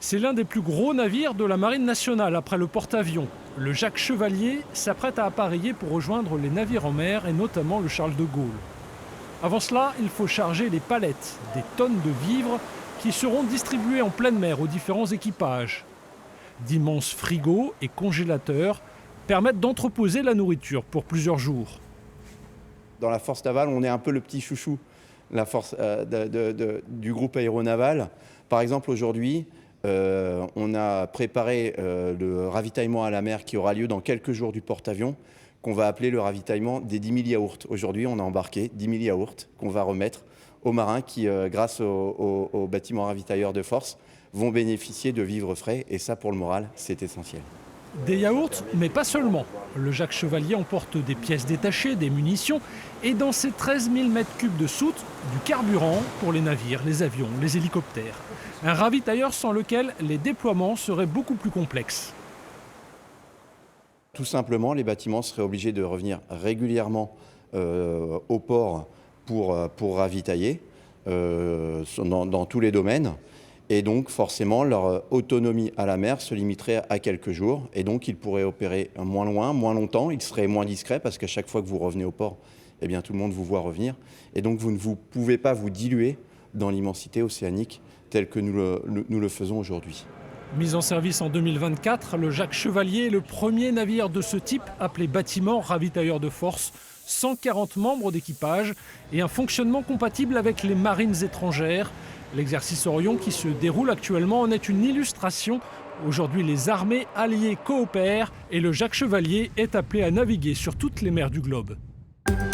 C'est l'un des plus gros navires de la Marine nationale après le porte-avions. Le Jacques Chevalier s'apprête à appareiller pour rejoindre les navires en mer et notamment le Charles de Gaulle. Avant cela, il faut charger les palettes, des tonnes de vivres qui seront distribuées en pleine mer aux différents équipages. D'immenses frigos et congélateurs permettent d'entreposer la nourriture pour plusieurs jours. Dans la force navale, on est un peu le petit chouchou la force, du groupe aéronaval. Par exemple, aujourd'hui, on a préparé le ravitaillement à la mer qui aura lieu dans quelques jours du porte-avions, qu'on va appeler le ravitaillement des 10 000 yaourts. Aujourd'hui, on a embarqué 10 000 yaourts qu'on va remettre aux marins qui, grâce aux bâtiments ravitailleurs de force, vont bénéficier de vivres frais. Et ça, pour le moral, c'est essentiel. Des yaourts, mais pas seulement. Le Jacques Chevalier emporte des pièces détachées, des munitions et dans ses 13 000 mètres cubes de soute, du carburant pour les navires, les avions, les hélicoptères. Un ravitailleur sans lequel les déploiements seraient beaucoup plus complexes. Tout simplement, les bâtiments seraient obligés de revenir régulièrement au port pour ravitailler dans tous les domaines. Et donc, forcément, leur autonomie à la mer se limiterait à quelques jours. Et donc, ils pourraient opérer moins loin, moins longtemps. Ils seraient moins discrets parce qu'à chaque fois que vous revenez au port, eh bien, tout le monde vous voit revenir. Et donc, vous ne pouvez pas vous diluer dans l'immensité océanique telle que nous le faisons aujourd'hui. Mis en service en 2024, le Jacques Chevalier est le premier navire de ce type appelé bâtiment ravitailleur de force. 140 membres d'équipage et un fonctionnement compatible avec les marines étrangères. L'exercice Orion qui se déroule actuellement en est une illustration. Aujourd'hui, les armées alliées coopèrent et le Jacques Chevalier est appelé à naviguer sur toutes les mers du globe.